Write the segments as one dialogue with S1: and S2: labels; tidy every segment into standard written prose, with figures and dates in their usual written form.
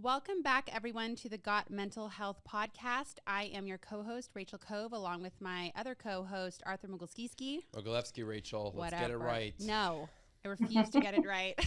S1: Welcome back, everyone, to the Got Mental Health podcast. I am your co-host, Rachel Cove, along with my other co-host, Arthur Mogilski.
S2: Mogilevsky, Rachel. Let's
S1: Whatever.
S2: get it right.
S1: No, I refuse to get it right.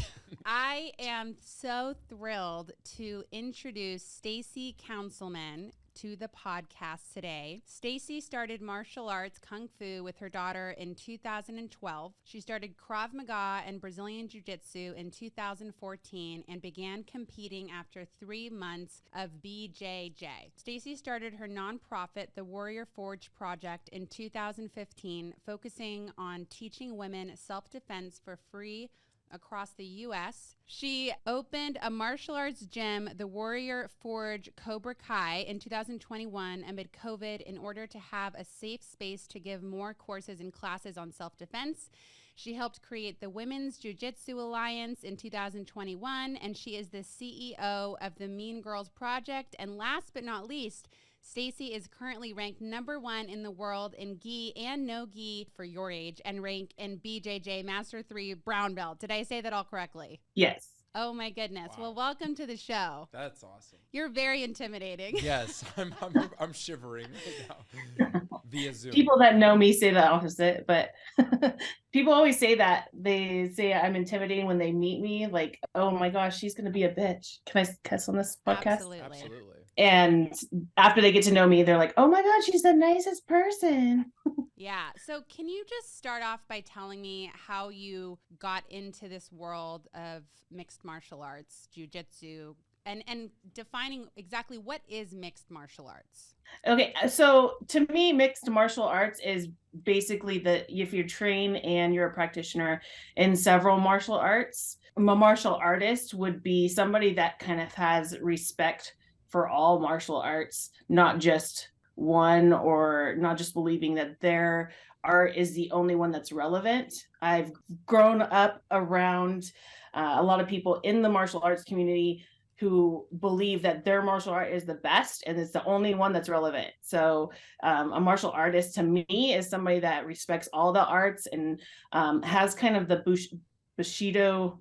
S1: I am so thrilled to introduce Stacey Councilman to the podcast today. Stacey started martial arts Kung Fu with her daughter in 2012. She started Krav Maga and Brazilian Jiu-Jitsu in 2014 and began competing after 3 months of BJJ. Stacey started her nonprofit, the Warrior Forge Project, in 2015, focusing on teaching women self-defense for free across the U.S. She opened a martial arts gym, the Warrior Forge Cobra Kai, in 2021 amid COVID in order to have a safe space to give more courses and classes on self-defense. She helped create the Women's Jiu-Jitsu Alliance in 2021, and she is the CEO of the Mean Girls Project. And last but not least, Stacey is currently ranked #1 in the world in gi and no gi for your age, and ranked in BJJ Master 3 brown belt. Did I say that all correctly?
S3: Yes.
S1: Oh my goodness.
S2: Wow.
S1: Well, welcome to the show.
S2: That's awesome.
S1: You're very intimidating.
S2: Yes, I'm shivering right now via Zoom.
S3: People that know me say the opposite, but people always say that. They say I'm intimidating when they meet me, like, oh my gosh, she's going to be a bitch. Can I cuss on this podcast?
S1: Absolutely.
S3: And after they get to know me, they're like, oh my God, she's the nicest person.
S1: Yeah. So can you just start off by telling me how you got into this world of mixed martial arts, jiu-jitsu, and defining exactly what is mixed martial arts?
S3: Okay, so to me, mixed martial arts is basically if you're trained and you're a practitioner in several martial arts. A martial artist would be somebody that kind of has respect for all martial arts, not just one, or not just believing that their art is the only one that's relevant. I've grown up around a lot of people in the martial arts community who believe that their martial art is the best and it's the only one that's relevant. So a martial artist to me is somebody that respects all the arts and has kind of the Bushido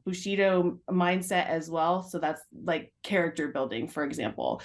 S3: mindset as well. So that's like character building, for example.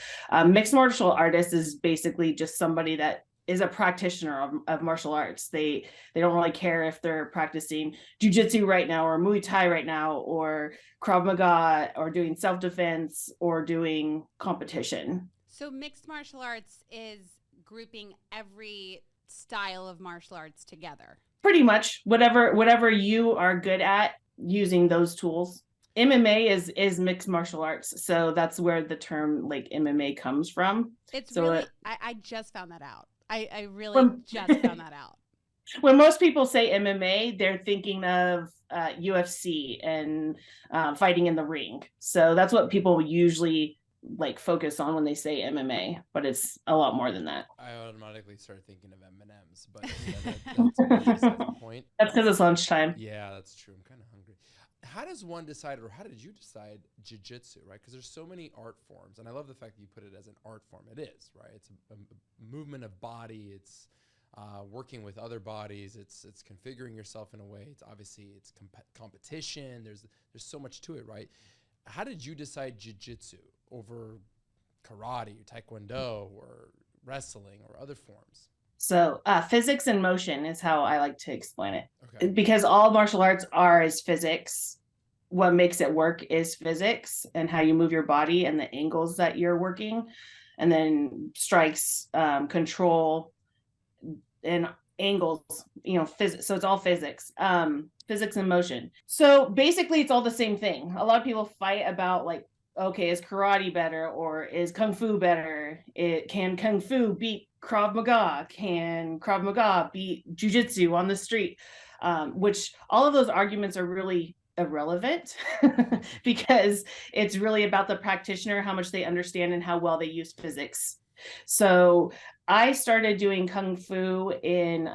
S3: Mixed martial artist is basically just somebody that is a practitioner of martial arts. They don't really care if they're practicing jiu-jitsu right now or Muay Thai right now or Krav Maga or doing self-defense or doing competition.
S1: So mixed martial arts is grouping every style of martial arts together.
S3: Pretty much whatever you are good at, using those tools. MMA is mixed martial arts, so that's where the term like MMA comes from.
S1: It's
S3: so
S1: really I just found that out. I really just found that out.
S3: When most people say MMA, they're thinking of UFC and fighting in the ring. So that's what people usually like focus on when they say MMA, but it's a lot more than that.
S2: I automatically started thinking of M&Ms, but that's the point.
S3: That's because it's lunchtime.
S2: Yeah, that's true. I'm kind of hungry. How does one decide, or how did you decide jiu-jitsu, right? Because there's so many art forms, and I love the fact that you put it as an art form. It is, right? It's a movement of body. It's working with other bodies. It's configuring yourself in a way. It's obviously it's competition. There's so much to it, right? How did you decide jiu-jitsu over karate, taekwondo, or wrestling, or other forms?
S3: So physics and motion is how I like to explain it.
S2: Okay.
S3: Because all martial arts is physics. What makes it work is physics and how you move your body and the angles that you're working, and then strikes, control, and angles, physics. So it's all physics, physics and motion. So basically it's all the same thing. A lot of people fight about like, okay, is karate better or is Kung Fu better? Can Kung Fu beat Krav Maga? Can Krav Maga beat Jiu-Jitsu on the street? Which all of those arguments are really irrelevant because it's really about the practitioner, how much they understand and how well they use physics. So I started doing Kung Fu in,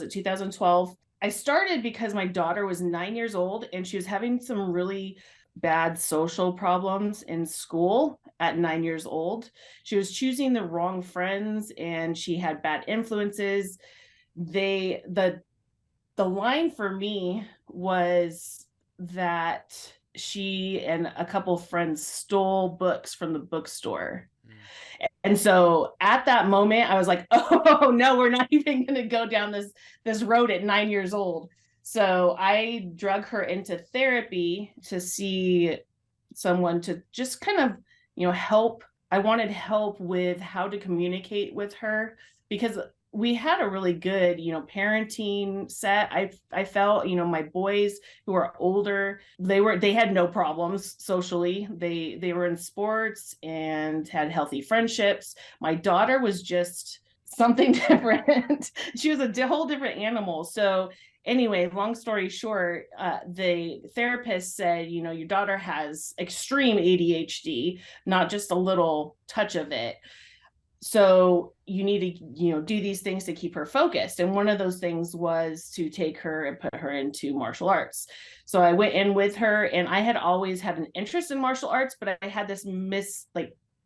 S3: 2012. I started because my daughter was 9 years old and she was having some really bad social problems in school at 9 years old. She was choosing the wrong friends and she had bad influences. The line for me was that she and a couple friends stole books from the bookstore.
S2: Mm.
S3: And so at that moment, I was like, oh no, we're not even going to go down this road at 9 years old. So I drug her into therapy to see someone to just kind of, help. I wanted help with how to communicate with her, because we had a really good, parenting set. I felt, my boys who are older, they had no problems socially. They were in sports and had healthy friendships. My daughter was just something different. She was a whole different animal. So anyway, long story short, the therapist said, your daughter has extreme ADHD, not just a little touch of it. So you need to, do these things to keep her focused. And one of those things was to take her and put her into martial arts. So I went in with her, and I had always had an interest in martial arts, but I had this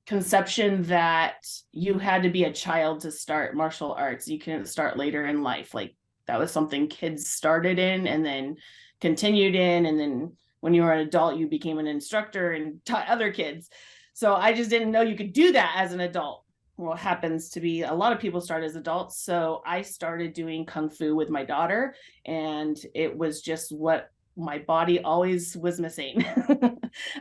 S3: conception that you had to be a child to start martial arts. You couldn't start later in life. Like, that was something kids started in and then continued in. And then when you were an adult, you became an instructor and taught other kids. So I just didn't know you could do that as an adult. Well, it happens to be a lot of people start as adults. So I started doing Kung Fu with my daughter, and it was just what my body always was missing.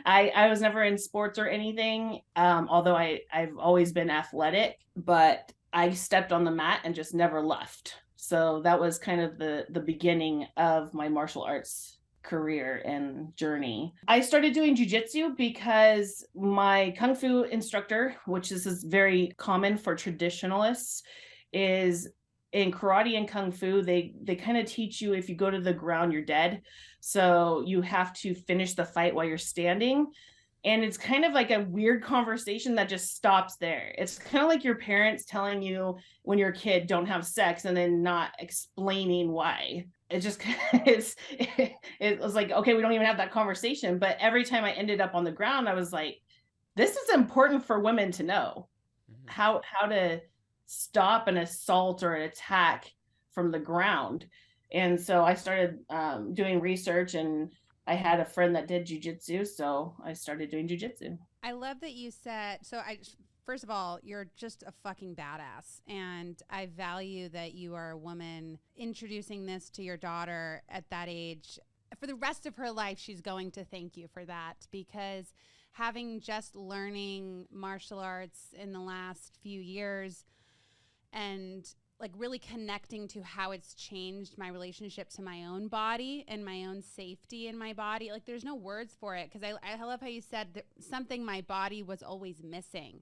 S3: I was never in sports or anything, although I've always been athletic, but I stepped on the mat and just never left. So that was kind of the beginning of my martial arts career and journey. I started doing jujitsu because my Kung Fu instructor, which is very common for traditionalists, is in karate and Kung Fu, they kind of teach you, if you go to the ground, you're dead. So you have to finish the fight while you're standing. And it's kind of like a weird conversation that just stops there. It's kind of like your parents telling you when you're a kid, don't have sex, and then not explaining why. It just it was like, okay, we don't even have that conversation. But every time I ended up on the ground, I was like, this is important for women to know. Mm-hmm. How to stop an assault or an attack from the ground. And so I started doing research, and I had a friend that did jujitsu, so I started doing jujitsu.
S1: I love that you said, first of all, you're just a fucking badass. And I value that you are a woman introducing this to your daughter at that age. For the rest of her life, she's going to thank you for that, because having just learning martial arts in the last few years and like really connecting to how it's changed my relationship to my own body and my own safety in my body. Like, there's no words for it, because I love how you said that something my body was always missing.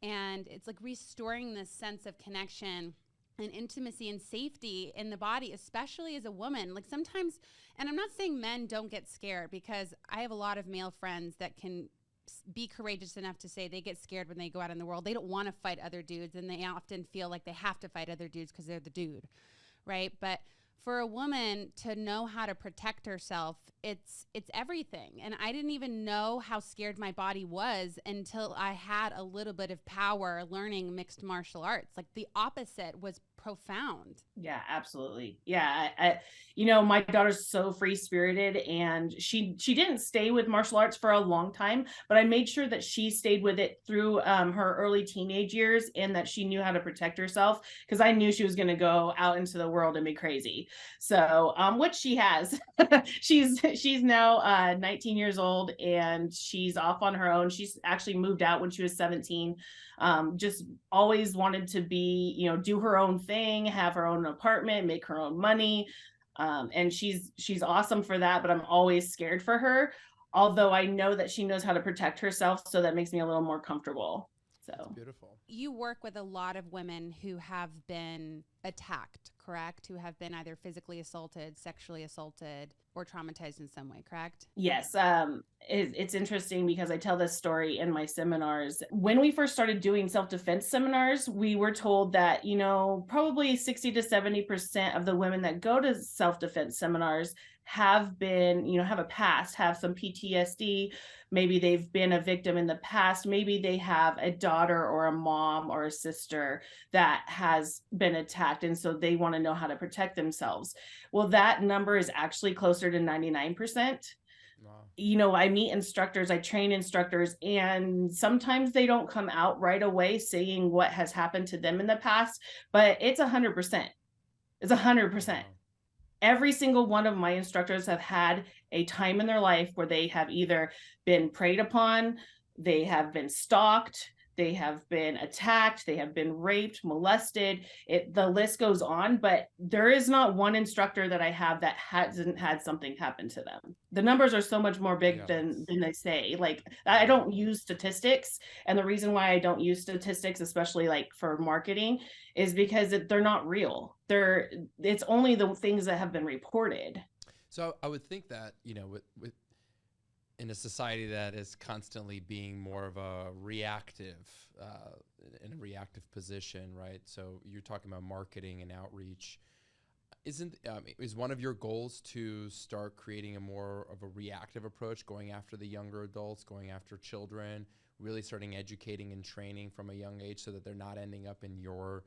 S1: And it's like restoring this sense of connection and intimacy and safety in the body, especially as a woman. Like sometimes, and I'm not saying men don't get scared, because I have a lot of male friends that can be courageous enough to say they get scared when they go out in the world. They don't want to fight other dudes, and they often feel like they have to fight other dudes because they're the dude, right? But for a woman to know how to protect herself, it's everything. And I didn't even know how scared my body was until I had a little bit of power learning mixed martial arts. Like, the opposite was profound.
S3: Yeah, absolutely. Yeah. My daughter's so free spirited, and she didn't stay with martial arts for a long time, but I made sure that she stayed with it through her early teenage years, and that she knew how to protect herself, because I knew she was going to go out into the world and be crazy. So, which she has. she's now 19 years old, and she's off on her own. She's actually moved out when she was 17. Just always wanted to be, do her own thing, have her own apartment, make her own money. And she's awesome for that, but I'm always scared for her. Although I know that she knows how to protect herself, so that makes me a little more comfortable. So
S2: that's beautiful.
S1: You work with a lot of women who have been attacked, correct? Who have been either physically assaulted, sexually assaulted, or traumatized in some way, correct?
S3: Yes. It's interesting because I tell this story in my seminars. When we first started doing self-defense seminars, we were told that, probably 60 to 70% of the women that go to self-defense seminars have been, have a past, have some PTSD. Maybe they've been a victim in the past. Maybe they have a daughter or a mom or a sister that has been attacked, and so they want to know how to protect themselves. Well, that number is actually closer to 99%.
S2: Wow.
S3: You know, I meet instructors, I train instructors, and sometimes they don't come out right away saying what has happened to them in the past, but it's 100%. It's 100%.
S2: Wow.
S3: Every single one of my instructors have had a time in their life where they have either been preyed upon, they have been stalked, they have been attacked, they have been raped, molested. The list goes on, but there is not one instructor that I have that hasn't had something happen to them. The numbers are so much more big
S2: Yeah,
S3: than
S2: that's
S3: they say. Like, I don't use statistics, and the reason why I don't use statistics, especially like for marketing, is because they're not real. It's only the things that have been reported.
S2: so I would think that, you know, with in a society that is constantly being more of a reactive, in a reactive position, right? So you're talking about marketing and outreach. Is one of your goals to start creating a more of a reactive approach, going after the younger adults, going after children, really starting educating and training from a young age so that they're not ending up in your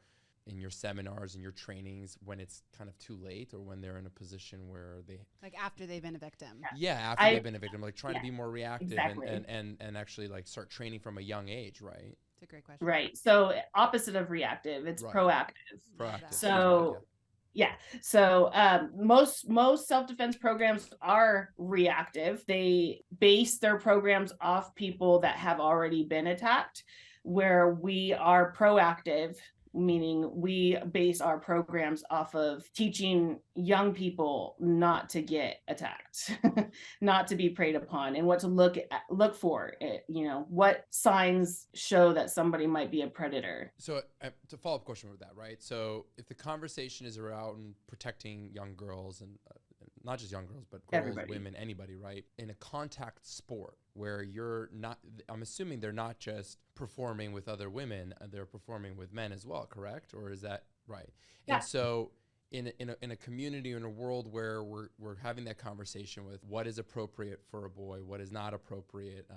S2: seminars and your trainings when it's kind of too late, or when they're in a position where they,
S1: Like after they've been a victim.
S2: after they've been a victim, like trying to
S3: Yeah,
S2: be more reactive,
S3: exactly.
S2: and actually like start training from a young age, right?
S1: It's a great question.
S3: Right. So opposite of reactive, it's
S2: Right.
S3: proactive.
S1: Love that.
S2: Proactive.
S3: So yeah. So most self-defense programs are reactive. They base their programs off people that have already been attacked, where we are proactive, meaning we base our programs off of teaching young people not to get attacked, not to be preyed upon, and what to look for. You know, what signs show that somebody might be a predator.
S2: So to follow up question with that, right? So if the conversation is around protecting young girls, and not just young girls, but girls,
S3: Everybody.
S2: women, anybody, right? In a contact sport where you're not, I'm assuming they're not just performing with other women, they're performing with men as well, correct? Or is that right?
S3: Yeah.
S2: And so in a community, in a world where we're having that conversation with what is appropriate for a boy, what is not appropriate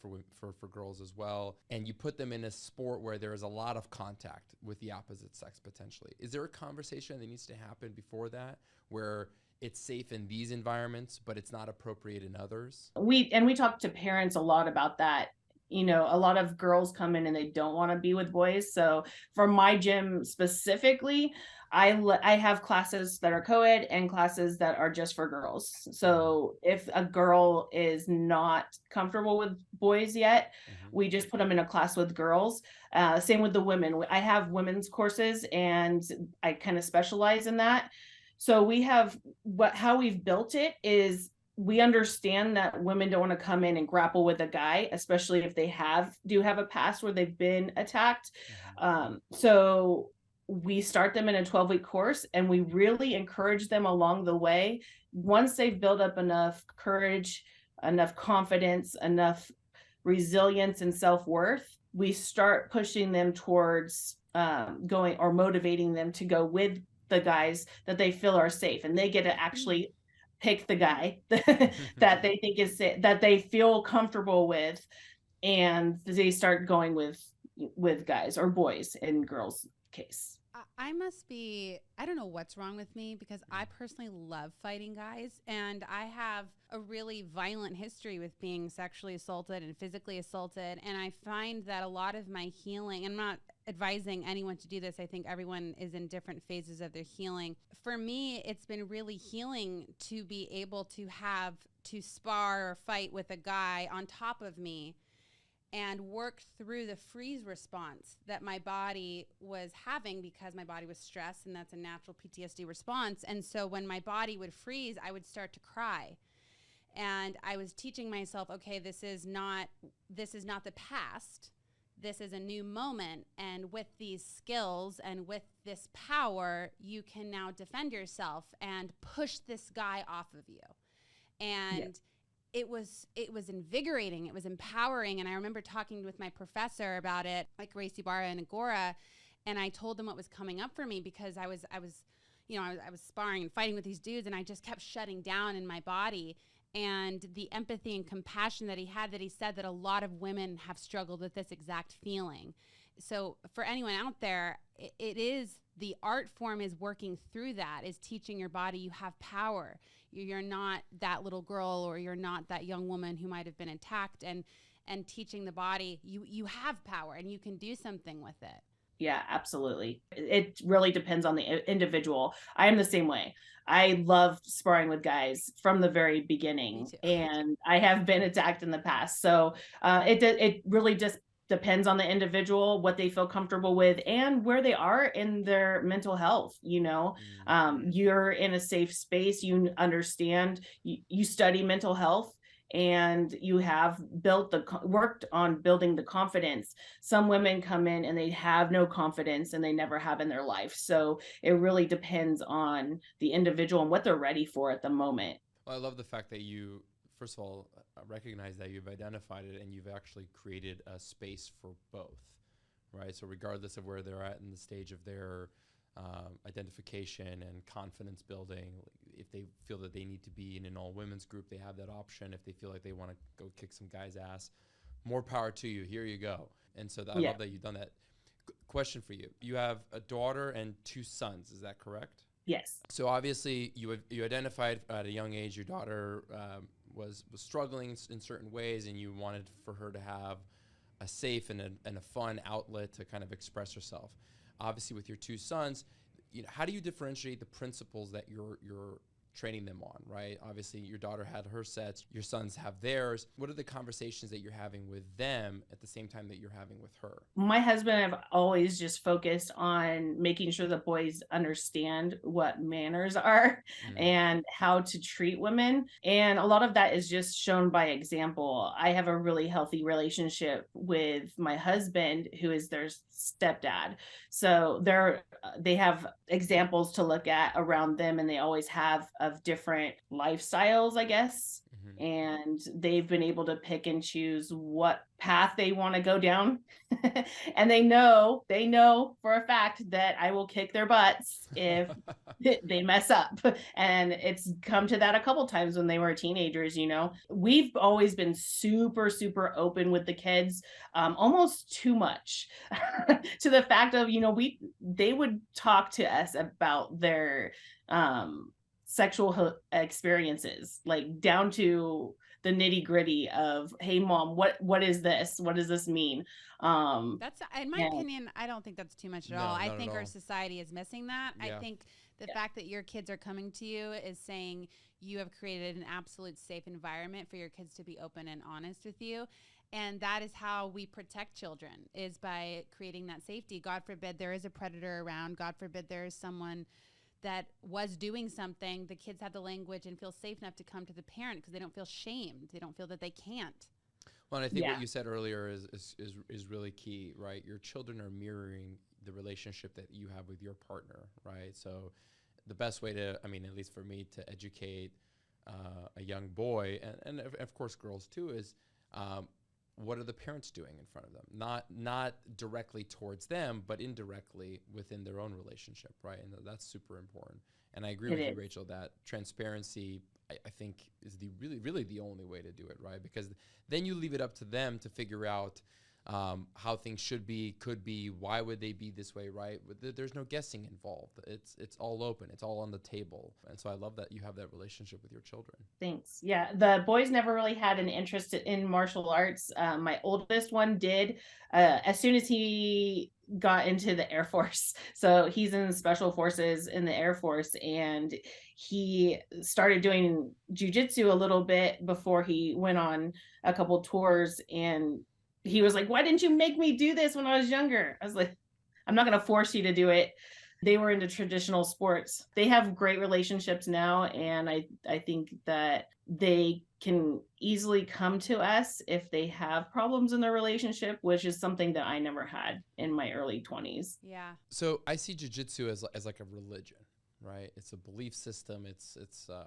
S2: for girls as well, and you put them in a sport where there is a lot of contact with the opposite sex potentially, is there a conversation that needs to happen before that, where it's safe in these environments, but it's not appropriate in others?
S3: We talk to parents a lot about that. You know, a lot of girls come in and they don't want to be with boys. So for my gym specifically, I have classes that are co-ed and classes that are just for girls. So if a girl is not comfortable with boys yet, we just put them in a class with girls. Same with the women. I have women's courses, and I kind of specialize in that. So we have how we've built it is, we understand that women don't want to come in and grapple with a guy, especially if they do have a past where they've been attacked. So we start them in a 12-week course, and we really encourage them along the way. Once they've built up enough courage, enough confidence, enough resilience and self-worth, we start pushing them towards going, or motivating them to go with the guys that they feel are safe, and they get to actually pick the guy that they think is that they feel comfortable with, and they start going with guys, or boys in girls' case.
S1: I must be, I don't know what's wrong with me, because I personally love fighting guys, and I have a really violent history with being sexually assaulted and physically assaulted. And I find that a lot of my healing, I'm not advising anyone to do this, I think everyone is in different phases of their healing. For me, it's been really healing to be able to spar or fight with a guy on top of me and work through the freeze response that my body was having, because my body was stressed, and that's a natural PTSD response. And so when my body would freeze, I would start to cry. And I was teaching myself, okay, this is not the past. This is a new moment. And with these skills and with this power, you can now defend yourself and push this guy off of you. And it was invigorating. It was empowering. And I remember talking with my professor about it, like Gracie Barra and Agora, and I told them what was coming up for me, because I was sparring and fighting with these dudes, and I just kept shutting down in my body. And the empathy and compassion that he had, that he said that a lot of women have struggled with this exact feeling. So for anyone out there, it is the art form is working through that, is teaching your body you have power. You're not that little girl, or you're not that young woman who might have been attacked, and teaching the body you have power and you can do something with it.
S3: Yeah, absolutely. It really depends on the individual. I am the same way. I love sparring with guys from the very beginning, and I have been attacked in the past. So it really just depends on the individual, what they feel comfortable with, and where they are in their mental health. You're in a safe space. You understand. You study mental health, and you have worked on building the confidence. Some women come in and they have no confidence, and they never have in their life. So it really depends on the individual and what they're ready for at the moment.
S2: Well, I love the fact that you, first of all, recognize that you've identified it and you've actually created a space for both, right? So regardless of where they're at in the stage of their identification and confidence building, if they feel that they need to be in an all women's group, they have that option. If they feel like they want to go kick some guy's ass, more power to you. Here you go. And so I love that you've done that. Question for you. You have a daughter and 2 sons. Is that correct?
S3: Yes.
S2: So obviously you identified at a young age your daughter was struggling in certain ways, and you wanted for her to have a safe and a fun outlet to kind of express herself. Obviously, with your 2 sons, how do you differentiate the principles that you're training them on, right? Obviously, your daughter had her sets, your sons have theirs. What are the conversations that you're having with them at the same time that you're having with her?
S3: My husband and I've always just focused on making sure the boys understand what manners are and how to treat women. And a lot of that is just shown by example. I have a really healthy relationship with my husband, who is their stepdad. So they have examples to look at around them, and they always have of different lifestyles, I guess. And they've been able to pick and choose what path they want to go down. And they know for a fact that I will kick their butts if they mess up. And it's come to that a couple times when they were teenagers. We've always been super, super open with the kids, almost too much to the fact of, they would talk to us about their sexual experiences, like down to the nitty gritty of, hey mom, what is this? What does this mean?
S1: That's, in my opinion, I don't think that's too much at all. I think our society is missing that. I think the fact that your kids are coming to you is saying you have created an absolute safe environment for your kids to be open and honest with you. And that is how we protect children, is by creating that safety. God forbid there is a predator around. God forbid there is someone that was doing something. The kids have the language and feel safe enough to come to the parent because they don't feel shamed. They don't feel that they can't.
S2: Well, and I think what you said earlier is really key, right? Your children are mirroring the relationship that you have with your partner, right? So the best way to, at least for me, to educate a young boy, and of course girls too, is what are the parents doing in front of them? Not directly towards them, but indirectly within their own relationship, right? And that's super important. And I agree with you, Rachel, that transparency, I think, is really the only way to do it, right? Because then you leave it up to them to figure out how things should be, could be, why would they be this way, right? There's no guessing involved. It's all open. It's all on the table. And so I love that you have that relationship with your children.
S3: Thanks. Yeah, the boys never really had an interest in martial arts. My oldest one did as soon as he got into the Air Force. So he's in Special Forces in the Air Force, and he started doing jiu-jitsu a little bit before he went on a couple tours, and he was like, why didn't you make me do this when I was younger? I was like, I'm not going to force you to do it. They were into traditional sports. They have great relationships now. And I think that they can easily come to us if they have problems in their relationship, which is something that I never had in my early 20s.
S1: Yeah.
S2: So I see jiu-jitsu as like a religion, right? It's a belief system. It's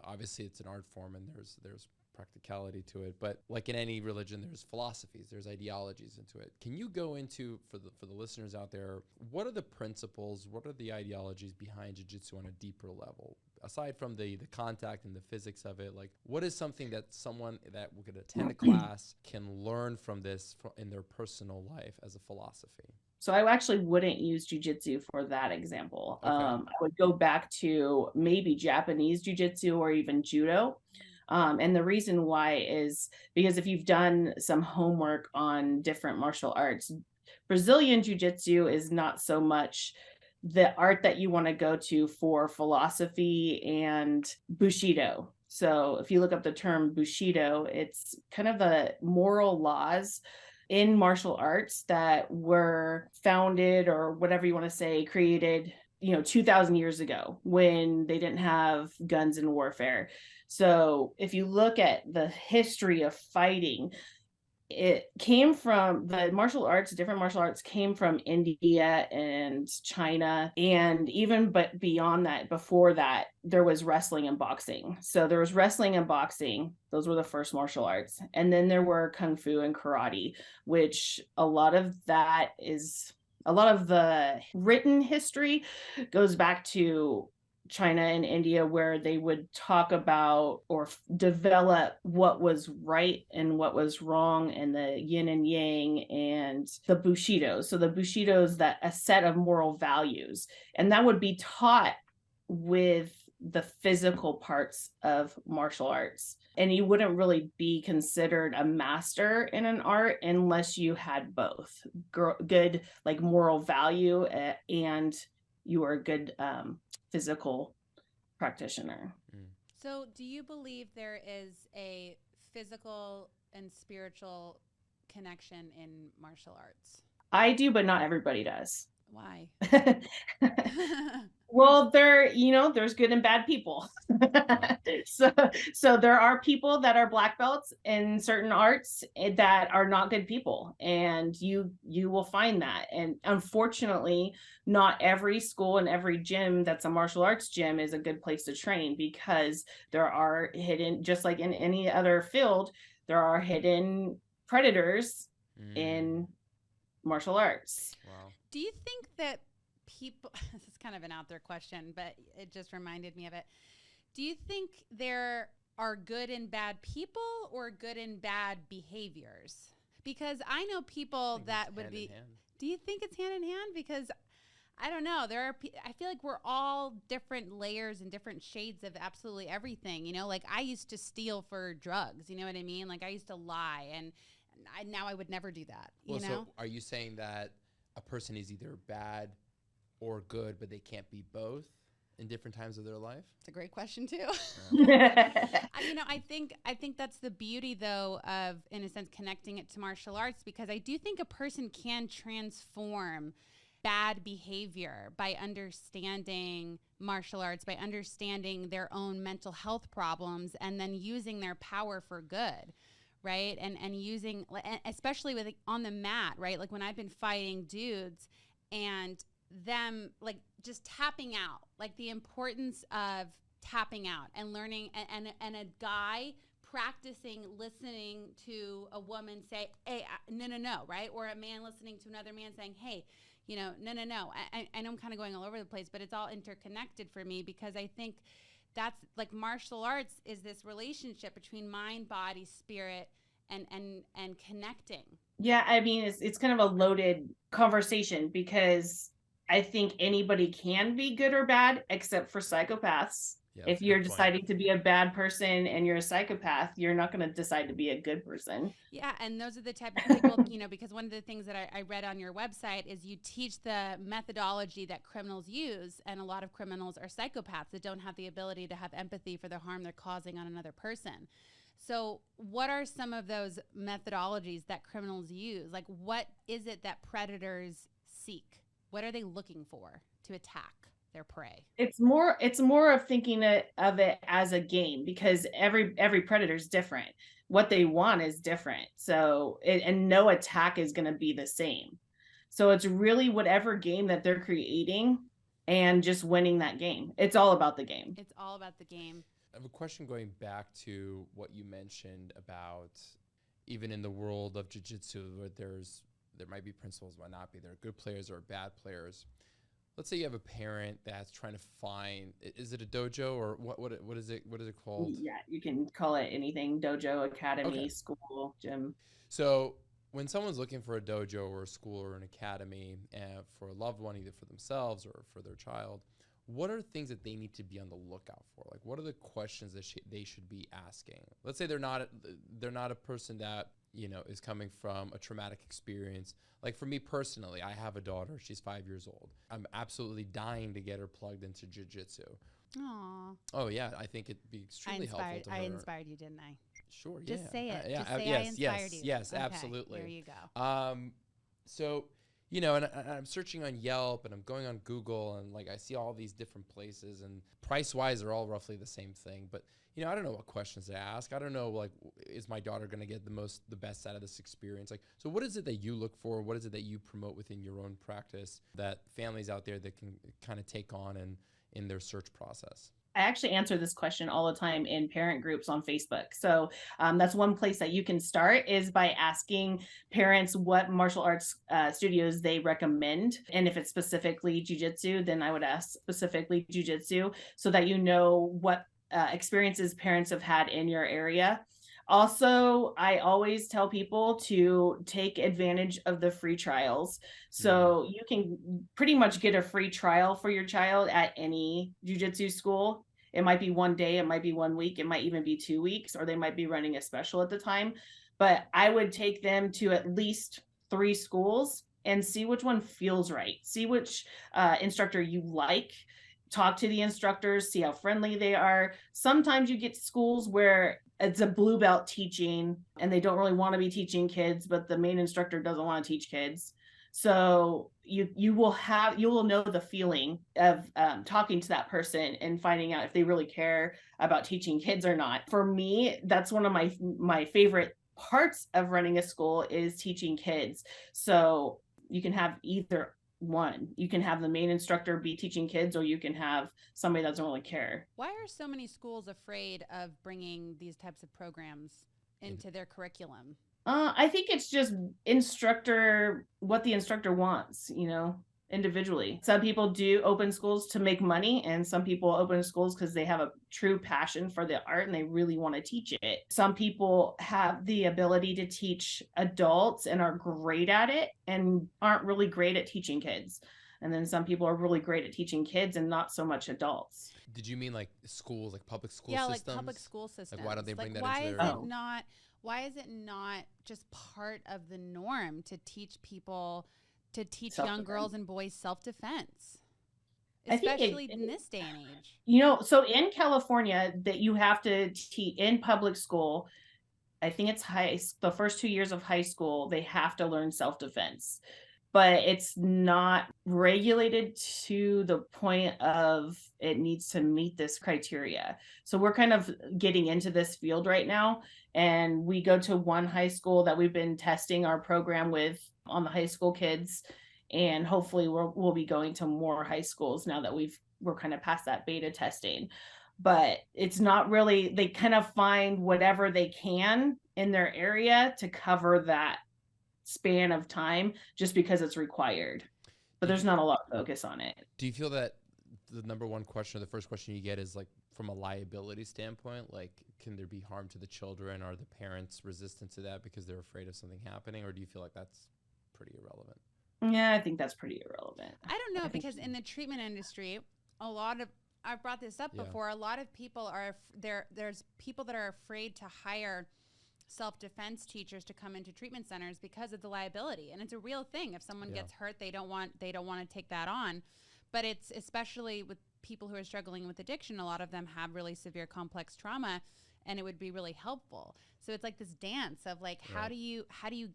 S2: obviously it's an art form, and there's practicality to it, but like in any religion, there's philosophies, there's ideologies into it. Can you go into, for the listeners out there, what are the principles, what are the ideologies behind jiu-jitsu on a deeper level? aside from the contact and the physics of it, like what is something that someone that could attend a class can learn from this in their personal life as a philosophy?
S3: So I actually wouldn't use jujitsu for that example.
S2: Okay.
S3: I would go back to maybe Japanese jujitsu or even judo. And the reason why is because if you've done some homework on different martial arts, Brazilian jiu-jitsu is not so much the art that you want to go to for philosophy and Bushido. So if you look up the term Bushido, it's kind of the moral laws in martial arts that were founded, or whatever you want to say, created, 2000 years ago when they didn't have guns in warfare. So if you look at the history of fighting, it came from the martial arts, different martial arts came from India and China. And even but beyond that, before that, there was wrestling and boxing. So there was wrestling and boxing. Those were the first martial arts. And then there were kung fu and karate, which a lot of the written history goes back to China and India, where they would talk about or develop what was right and what was wrong, and the yin and yang and the Bushidos. So the Bushidos, that a set of moral values, and that would be taught with the physical parts of martial arts. And you wouldn't really be considered a master in an art unless you had both good, like, moral value, and you are a good physical practitioner.
S1: So do you believe there is a physical and spiritual connection in martial arts?
S3: I do, but not everybody does.
S1: Why?
S3: Well, there's good and bad people. So there are people that are black belts in certain arts that are not good people, and you will find that. And unfortunately, not every school and every gym that's a martial arts gym is a good place to train, because there are hidden, just like in any other field, there are hidden predators in martial arts.
S2: Wow.
S1: Do you think that people, this is kind of an out there question, but it just reminded me of it. Do you think there are good and bad people or good and bad behaviors? Because I know people that would be, do you think it's hand in hand? Because I don't know. I feel like we're all different layers and different shades of absolutely everything. Like I used to steal for drugs. You know what I mean? Like I used to lie, and now I would never do that.
S2: So are you saying that a person is either bad or good, but they can't be both in different times of their life?
S1: It's a great question too. I think that's the beauty, though, of, in a sense, connecting it to martial arts, because I do think a person can transform bad behavior by understanding martial arts, by understanding their own mental health problems, and then using their power for good. Right. And using, especially with on the mat, right? Like when I've been fighting dudes and them like just tapping out, like the importance of tapping out and learning, and a guy practicing listening to a woman say, hey, no, right? Or a man listening to another man saying, hey, no. I know I'm kind of going all over the place, but it's all interconnected for me, because I think that's like martial arts is this relationship between mind, body, spirit, and connecting.
S3: Yeah, I mean, it's kind of a loaded conversation, because I think anybody can be good or bad, except for psychopaths. Yeah, if you're deciding to be a bad person and you're a psychopath, you're not going to decide to be a good person.
S1: Yeah, and those are the type of people, because one of the things that I read on your website is you teach the methodology that criminals use, and a lot of criminals are psychopaths that don't have the ability to have empathy for the harm they're causing on another person. So what are some of those methodologies that criminals use? Like, what is it that predators seek? What are they looking for to attack their prey?
S3: It's more of thinking of it as a game, because every predator is different. What they want is different. So and no attack is going to be the same. So it's really whatever game that they're creating and just winning that game. It's all about the game.
S1: It's all about the game.
S2: I have a question going back to what you mentioned about even in the world of jiu-jitsu, where there might be principles, might not be. There are good players or bad players. let's say you have a parent that's trying to find, is it a dojo or what is it called?
S3: Yeah, you can call it anything: dojo,
S2: Okay.
S3: academy, school, gym.
S2: So when someone's looking for a dojo or a school or an academy for a loved one, either for themselves or for their child, what are things that they need to be on the lookout for? Like, what are the questions that they should be asking? Let's say they're not a person that, you know, is coming from a traumatic experience. Like for me personally, I have a daughter. She's 5 years old. I'm absolutely dying to get her plugged into jiu-jitsu.
S1: Aw.
S2: Oh yeah, I think it'd be extremely helpful to her.
S1: I inspired you, didn't I?
S2: Sure,
S1: Just
S2: yeah.
S1: say it.
S2: Yeah,
S1: Just say I
S2: yes,
S1: inspired you.
S2: yes,
S1: Okay,
S2: absolutely.
S1: there you go.
S2: So, you know, and I'm searching on Yelp and I'm going on Google and like I see all these different places and price-wise they're all roughly the same thing. But, you know, I don't know what questions to ask. I don't know, like, is my daughter going to get the best out of this experience? Like, so what is it that you look for? What is it that you promote within your own practice that families out there that can kind of take on and in their search process?
S3: I actually answer this question all the time in parent groups on Facebook. So that's one place that you can start, is by asking parents what martial arts studios they recommend. And if it's specifically jujitsu, then I would ask specifically jujitsu, so that you know what experiences parents have had in your area. Also, I always tell people to take advantage of the free trials. So you can pretty much get a free trial for your child at any jujitsu school. It might be one day, it might be 1 week, it might even be 2 weeks, or they might be running a special at the time. But I would take them to at least 3 schools and see which one feels right. See which instructor you like. Talk to the instructors, see how friendly they are. Sometimes you get schools where it's a blue belt teaching and they don't really want to be teaching kids, but the main instructor doesn't want to teach kids. So you will know the feeling of talking to that person and finding out if they really care about teaching kids or not. For me, that's one of my favorite parts of running a school, is teaching kids. So you can have either one. You can have the main instructor be teaching kids, or you can have somebody that doesn't really care.
S1: Why are so many schools afraid of bringing these types of programs into their curriculum?
S3: I think it's just what the instructor wants, individually. Some people do open schools to make money, and some people open schools because they have a true passion for the art and they really want to teach it. Some people have the ability to teach adults and are great at it and aren't really great at teaching kids. And then some people are really great at teaching kids and not so much adults.
S2: Did you mean like schools, like public school
S1: systems?
S2: systems?
S1: Yeah, like public school systems.
S2: Like why don't they bring that into
S1: their...
S2: Oh.
S1: Why is it not just part of the norm to teach young girls and boys self-defense, especially in this day and age?
S3: So in California, that you have to teach in public school, I think it's the first 2 years of high school, they have to learn self-defense, but it's not regulated to the point of it needs to meet this criteria. So we're kind of getting into this field right now. And we go to one high school that we've been testing our program with on the high school kids. And hopefully we'll be going to more high schools now that we're kind of past that beta testing. But it's not really, they kind of find whatever they can in their area to cover that span of time, just because it's required. But there's not a lot of focus on it.
S2: Do you feel that the number one question, or the first question you get, is like from a liability standpoint, like can there be harm to the children? Are the parents resistant to that because they're afraid of something happening? Or do you feel like that's pretty irrelevant?
S3: Yeah, I think that's pretty irrelevant.
S1: I don't know, because in the treatment industry, I've brought this up before, a lot of people there's people that are afraid to hire self-defense teachers to come into treatment centers because of the liability. And it's a real thing. If someone gets hurt, they don't want to take that on. But it's especially with people who are struggling with addiction, a lot of them have really severe complex trauma, and it would be really helpful. So it's like this dance of like, how do you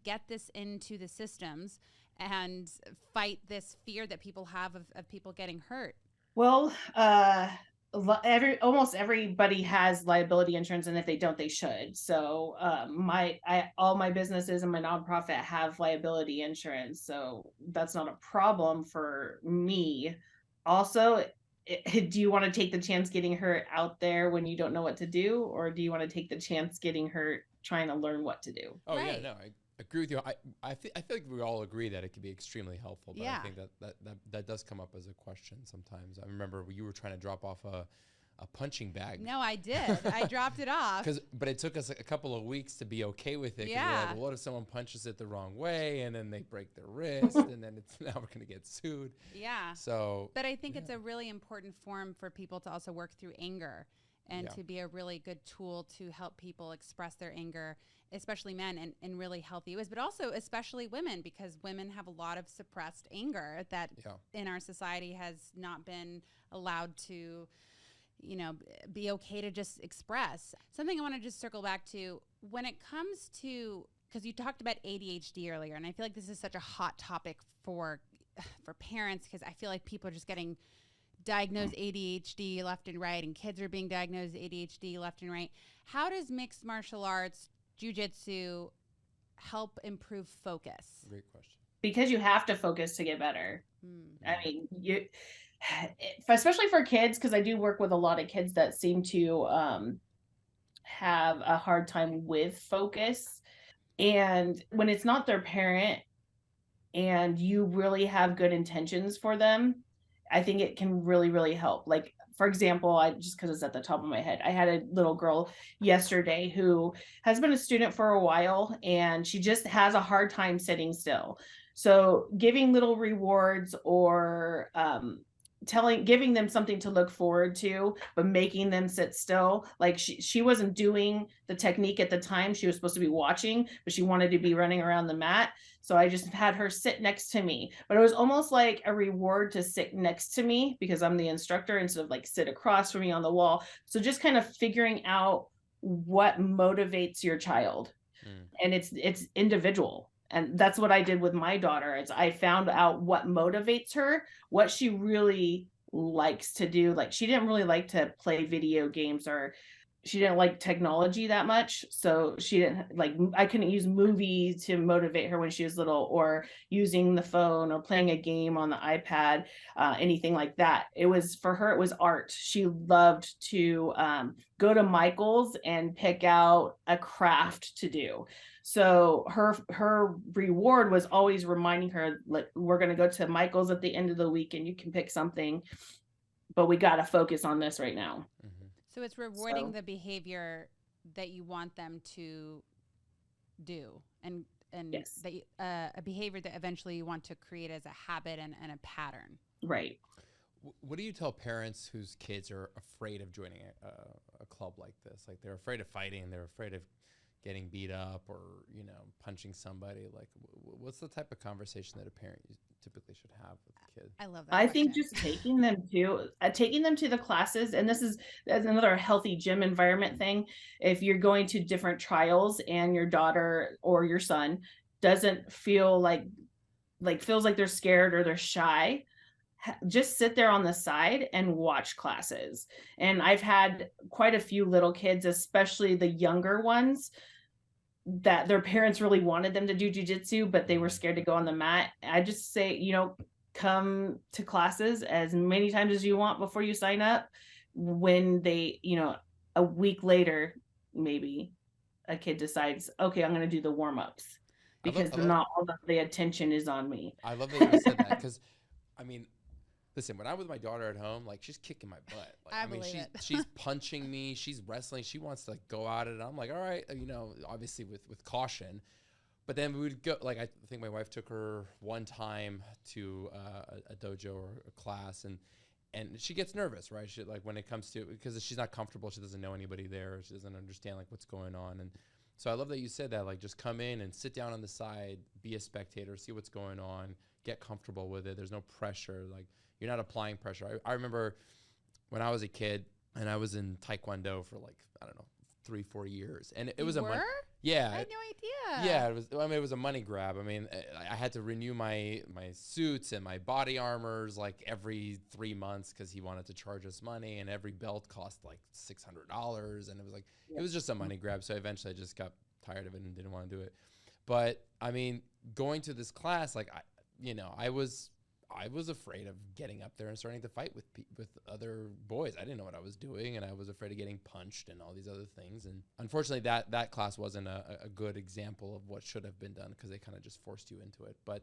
S1: get this into the systems and fight this fear that people have of people getting hurt?
S3: Well, almost everybody has liability insurance, and if they don't, they should. So all my businesses and my nonprofit have liability insurance, so that's not a problem for me. Also, do you want to take the chance getting hurt out there when you don't know what to do, or do you want to take the chance getting hurt trying to learn what to do?
S2: Oh yeah, no, agree with you. I feel like we all agree that it can be extremely helpful, but I think that does come up as a question sometimes. I remember you were trying to drop off a punching bag.
S1: No, I did. I dropped it off.
S2: But it took us a couple of weeks to be okay with it.
S1: Yeah.
S2: We're like, well, what if someone punches it the wrong way and then they break their wrist and then now we're going to get sued.
S1: Yeah.
S2: So.
S1: But I think it's a really important form for people to also work through anger and to be a really good tool to help people express their anger, especially men, in really healthy ways, but also especially women, because women have a lot of suppressed anger that in our society has not been allowed to, be okay to just express. Something I want to just circle back to when it comes to, because you talked about ADHD earlier, and I feel like this is such a hot topic for parents, because I feel like people are just getting diagnosed ADHD left and right, and kids are being diagnosed ADHD left and right. How does mixed martial arts, jiu-jitsu, help improve focus?
S2: Great question.
S3: Because you have to focus to get better. I mean, especially for kids, because I do work with a lot of kids that seem to have a hard time with focus. And when it's not their parent and you really have good intentions for them, I think it can really, really help. Like, for example, just because it's at the top of my head, I had a little girl yesterday who has been a student for a while, and she just has a hard time sitting still. So giving little rewards or giving them something to look forward to, but making them sit still. Like she wasn't doing the technique at the time. She was supposed to be watching, but she wanted to be running around the mat. So I just had her sit next to me, but it was almost like a reward to sit next to me because I'm the instructor instead of like sit across from me on the wall. So just kind of figuring out what motivates your child. And it's individual. And that's what I did with my daughter. Is I found out what motivates her, what she really likes to do. Like she didn't really like to play video games, or she didn't like technology that much. So she didn't like, I couldn't use movies to motivate her when she was little, or using the phone or playing a game on the iPad, anything like that. It was, for her, it was art. She loved to go to Michael's and pick out a craft to do. So her reward was always reminding her, like, we're going to go to Michael's at the end of the week and you can pick something, but we got to focus on this right now.
S1: So it's rewarding the behavior that you want them to do, and
S3: yes.
S1: A behavior that eventually you want to create as a habit and a pattern.
S3: Right.
S2: What do you tell parents whose kids are afraid of joining a club like this? Like they're afraid of fighting, they're afraid of getting beat up, or punching somebody. Like what's the type of conversation that a parent typically should have with the kid?
S1: I love that.
S3: I think just taking them to the classes, and this is another healthy gym environment thing. If you're going to different trials and your daughter or your son doesn't feel feels like they're scared or they're shy, just sit there on the side and watch classes. And I've had quite a few little kids, especially the younger ones, that their parents really wanted them to do jiu-jitsu, but they were scared to go on the mat. I just say, come to classes as many times as you want before you sign up. When they, a week later, maybe a kid decides, okay, I'm going to do the warm-ups, because not all of the attention is on me.
S2: I love that you said that, because listen, when I'm with my daughter at home, like she's kicking my butt. Like, she's punching me, she's wrestling, she wants to go at it. And I'm like, all right, obviously with caution. But then we would go, like I think my wife took her one time to a dojo or a class, and she gets nervous, right? She, like when it comes to, because she's not comfortable, she doesn't know anybody there, she doesn't understand like what's going on. And so I love that you said that, like just come in and sit down on the side, be a spectator, see what's going on, get comfortable with it. There's no pressure. Like you're not applying pressure. I remember when I was a kid and I was in Taekwondo for 3-4 years, and it was yeah,
S1: I had no idea.
S2: Yeah, it was a money grab. I mean, I had to renew my suits and my body armors like every 3 months because he wanted to charge us money, and every belt cost like $600, and it was like it was just a money grab. So eventually I just got tired of it and didn't want to do it. But I mean, going to this class, like I was afraid of getting up there and starting to fight with other boys. I didn't know what I was doing, and I was afraid of getting punched and all these other things. And unfortunately, that class wasn't a good example of what should have been done, because they kind of just forced you into it. But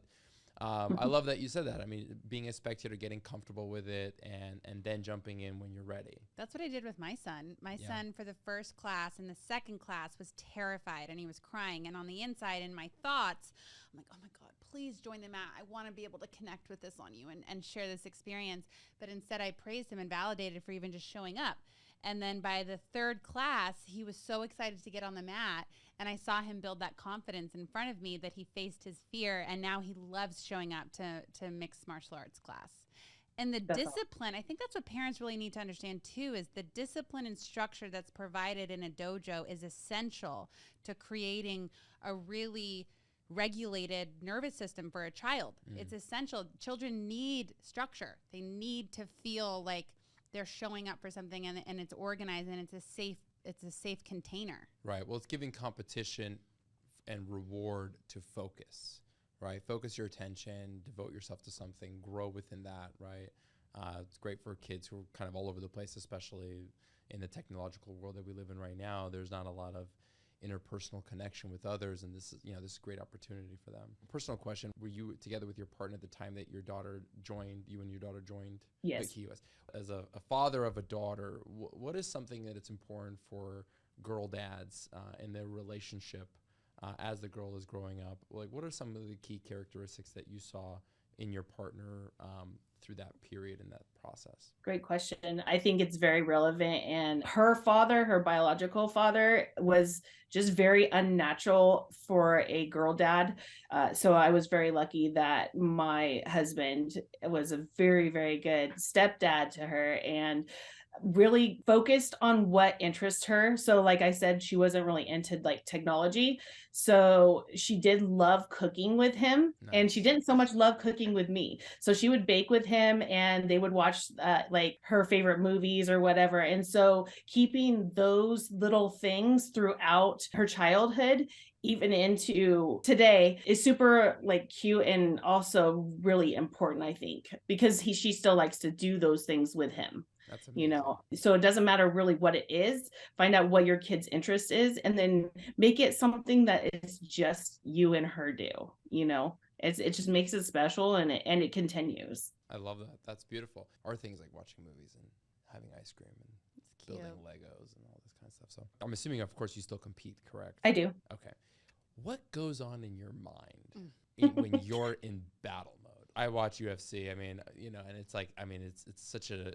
S2: I love that you said that. I mean, being a spectator, getting comfortable with it, and then jumping in when you're ready.
S1: That's what I did with my son. My son, for the first class and the second class, was terrified, and he was crying. And on the inside, in my thoughts, I'm like, oh my God, please join the mat. I want to be able to connect with this on you and share this experience. But instead, I praised him and validated for even just showing up. And then by the third class, he was so excited to get on the mat. And I saw him build that confidence in front of me that he faced his fear. And now he loves showing up to mixed martial arts class. And the discipline, I think that's what parents really need to understand too, is the discipline and structure that's provided in a dojo is essential to creating a really regulated nervous system for a child. It's essential. Children need structure. They need to feel like they're showing up for something, and it's organized, and it's a safe container. Right.
S2: Well, it's giving competition and reward to focus, right? Focus your attention, devote yourself to something, grow within that, right? It's great for kids who are kind of all over the place, especially in the technological world that we live in right now. There's not a lot of interpersonal connection with others, and this is a great opportunity for them. Personal question: were you together with your partner at the time that you and your daughter joined?
S3: Yes.
S2: As a father of a daughter, what is something that it's important for girl dads in their relationship as the girl is growing up? Like, what are some of the key characteristics that you saw in your partner through that period and that process?
S3: Great question. I think it's very relevant. And her father, her biological father, was just very unnatural for a girl dad. So I was very lucky that my husband was a very, very good stepdad to her, and really focused on what interests her. So like I said, she wasn't really into like technology. So she did love cooking with him. Nice. And she didn't so much love cooking with me. So she would bake with him, and they would watch like her favorite movies or whatever. And so keeping those little things throughout her childhood, even into today, is super like cute, and also really important, I think, because she still likes to do those things with him. So it doesn't matter really what it is. Find out what your kid's interest is, and then make it something that is just you and her do. It just makes it special, and it continues.
S2: I love that. That's beautiful. Are things like watching movies and having ice cream and building Legos and all this kind of stuff. So I'm assuming, of course, you still compete, correct?
S3: I do.
S2: Okay. What goes on in your mind when you're in battle mode? I watch UFC. I mean, and it's like, it's such a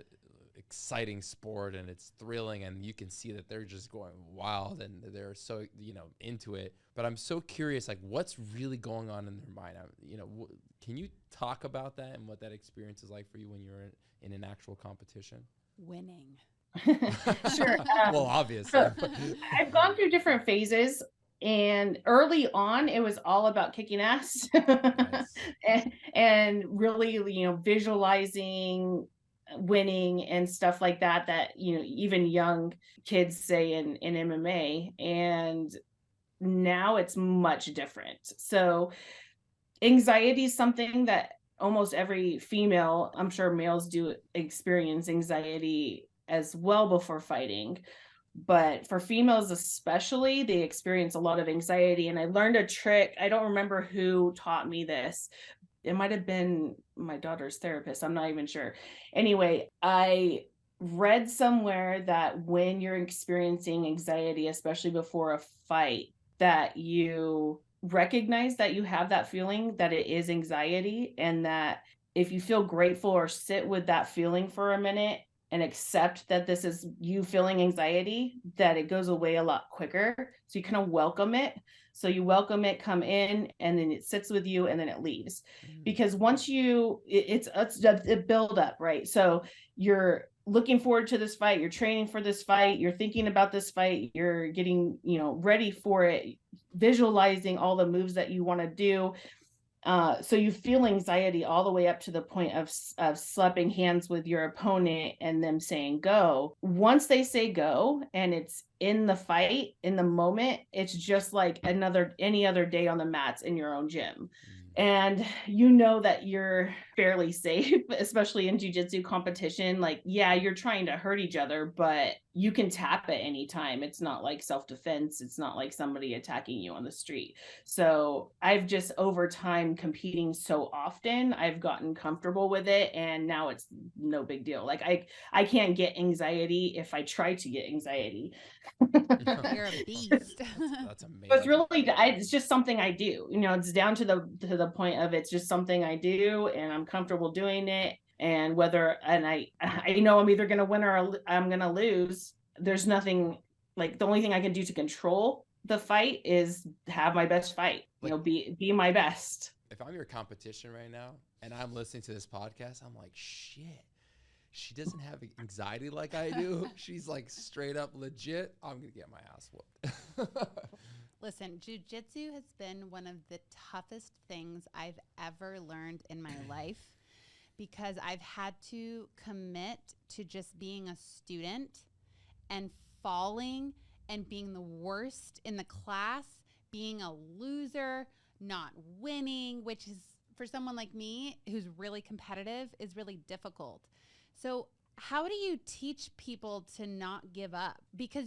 S2: exciting sport, and it's thrilling, and you can see that they're just going wild, and they're so into it. But I'm so curious, like, what's really going on in their mind? Can you talk about that and what that experience is like for you when you're in an actual competition?
S1: Winning.
S3: Sure.
S2: Well, obviously.
S3: I've gone through different phases. And early on, it was all about kicking ass. Nice. and really, visualizing winning and stuff like that, even young kids say in MMA. And now it's much different. So anxiety is something that almost every female, I'm sure males do experience anxiety as well before fighting. But for females especially, they experience a lot of anxiety. And I learned a trick. I don't remember who taught me this. It might have been my daughter's therapist. I'm not even sure. Anyway, I read somewhere that when you're experiencing anxiety, especially before a fight, that you recognize that you have that feeling, that it is anxiety, and that if you feel grateful or sit with that feeling for a minute and accept that this is you feeling anxiety, that it goes away a lot quicker. So you kind of welcome it. So you welcome it, come in, and then it sits with you, and then it leaves. Because once it's a build up, right? So you're looking forward to this fight, you're training for this fight, you're thinking about this fight, you're getting, ready for it, visualizing all the moves that you want to do. So you feel anxiety all the way up to the point of slapping hands with your opponent and them saying go. Once they say go and it's in the fight, in the moment, it's just like any other day on the mats in your own gym. and you know that you're fairly safe, especially in jiu-jitsu competition. Like, yeah, you're trying to hurt each other, but you can tap at any time. It's not like self-defense. It's not like somebody attacking you on the street. So I've just, over time, competing so often, I've gotten comfortable with it, and now it's no big deal. Like I can't get anxiety if I try to get anxiety.
S1: You're a beast.
S2: That's amazing.
S3: It's really, it's just something I do. You know, it's down to the point of, it's just something I do, and I'm comfortable doing it. And I know I'm either going to win or I'm going to lose. There's nothing, like, the only thing I can do to control the fight is have my best fight.
S2: Like,
S3: you know, be my best.
S2: If I'm your competition right now and I'm listening to this podcast, I'm like, shit, she doesn't have anxiety like I do. She's like straight up legit. I'm going to get my ass whooped.
S1: Listen, jiu-jitsu has been one of the toughest things I've ever learned in my life, because I've had to commit to just being a student and falling and being the worst in the class, being a loser, not winning, which is, for someone like me who's really competitive, is really difficult. So how do you teach people to not give up? Because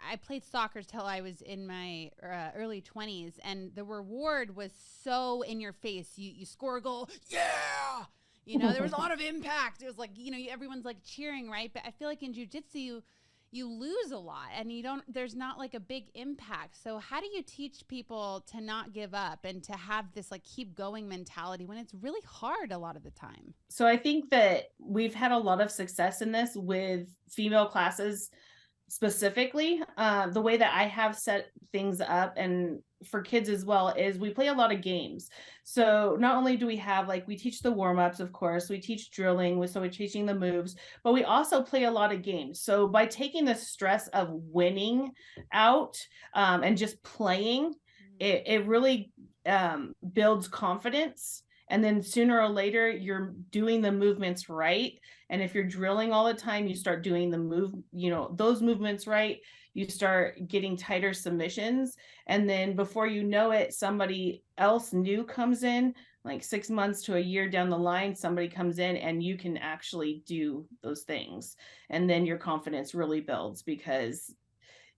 S1: I played soccer till I was in my early 20s, and the reward was so in your face. You score a goal, yeah! You know, there was a lot of impact. It was like, you know, everyone's like cheering, right? But I feel like in jiu-jitsu, you lose a lot, and there's not like a big impact. So how do you teach people to not give up and to have this like keep going mentality when it's really hard a lot of the time?
S3: So I think that we've had a lot of success in this with female classes specifically. The way that I have set things up, and for kids as well, is we play a lot of games. So not only do we have, like, we teach the warm-ups, of course, we teach drilling, so we're teaching the moves, but we also play a lot of games. So by taking the stress of winning out, and just playing, it really builds confidence. And then sooner or later, you're doing the movements right. And if you're drilling all the time, you start doing those movements right. You start getting tighter submissions. And then before you know it, somebody else new comes in, like 6 months to a year down the line, somebody comes in and you can actually do those things. And then your confidence really builds, because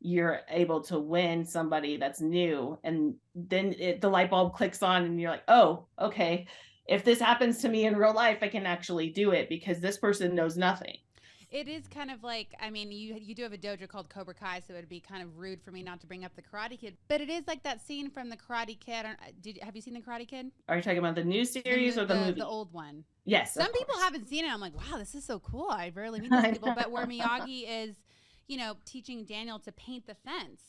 S3: you're able to win somebody that's new. And then the light bulb clicks on and you're like, oh, okay, if this happens to me in real life, I can actually do it, because this person knows nothing.
S1: It is kind of like, I mean, you do have a dojo called Cobra Kai, so it would be kind of rude for me not to bring up the Karate Kid. But it is like that scene from the Karate Kid. Have you seen the Karate Kid?
S3: Are you talking about the new series or the movie?
S1: The old one.
S3: Yes.
S1: Some people haven't seen it. I'm like, wow, this is so cool. I rarely meet these people. But where Miyagi is, you know, teaching Daniel to paint the fence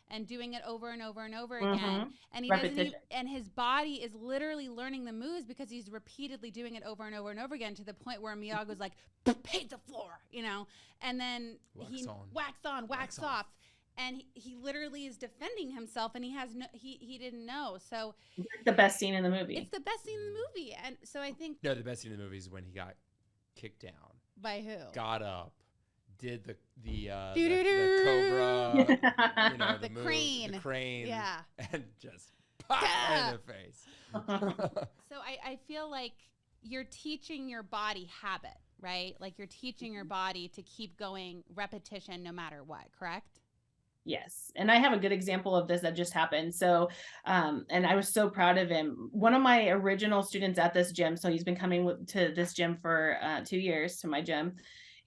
S1: and doing it over and over and over again. And he doesn't and his body is literally learning the moves because he's repeatedly doing it over and over and over again, to the point where Miyagi was like, paint the floor, you know, and then wax on, wax off. And he literally is defending himself, and he didn't know. So
S3: it's the best scene in the movie.
S1: It's the best scene in the movie. And so I think
S2: the best scene in the movie is when he got kicked down.
S1: By who?
S2: Got up. Did the cobra, you know, the crane,
S1: yeah,
S2: and just pop in the face.
S1: So I feel like you're teaching your body habit, right? Like you're teaching your body to keep going, repetition, no matter what. Correct?
S3: Yes. And I have a good example of this that just happened. So, and I was so proud of him. One of my original students at this gym, so he's been coming to this gym for 2 years, to my gym.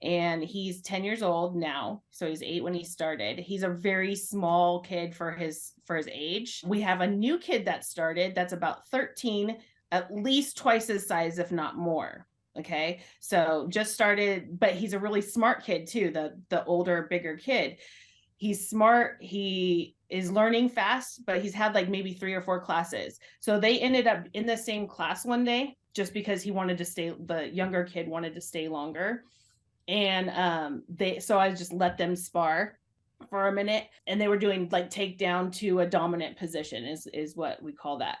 S3: And he's 10 years old now. So he's 8 when he started. He's a very small kid for his age. We have a new kid that started that's about 13, at least twice his size, if not more. Okay. So just started, but he's a really smart kid too. The older, bigger kid. He's smart. He is learning fast, but he's had like maybe 3 or 4 classes. So they ended up in the same class one day, just because the younger kid wanted to stay longer. And so I just let them spar for a minute, and they were doing like takedown to a dominant position is what we call that.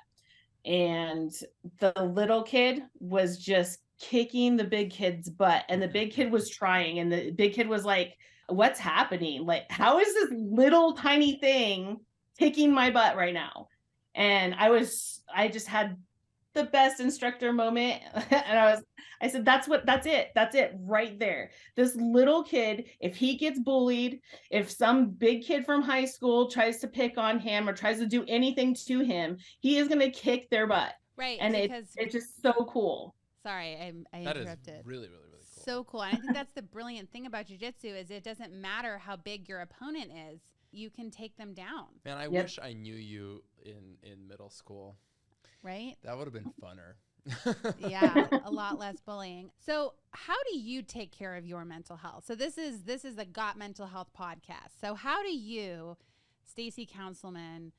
S3: And the little kid was just kicking the big kid's butt, and the big kid was trying, and the big kid was like, what's happening? Like, how is this little tiny thing kicking my butt right now? And I just had the best instructor moment. And I said, that's it right there. This little kid, if he gets bullied, if some big kid from high school tries to pick on him or tries to do anything to him, he is going to kick their butt.
S1: Right.
S3: And
S1: Because
S3: it's just so cool.
S1: sorry, I
S2: That is
S1: interrupted.
S2: really, really, really cool.
S1: So cool. And I think that's the brilliant thing about jiu-jitsu is it doesn't matter how big your opponent is. You can take them down.
S2: Man, I wish I knew you in middle school.
S1: Right?
S2: That would have been funner.
S1: Yeah, a lot less bullying. So how do you take care of your mental health? So this is the Got Mental Health podcast. So how do you, Stacey Councilman,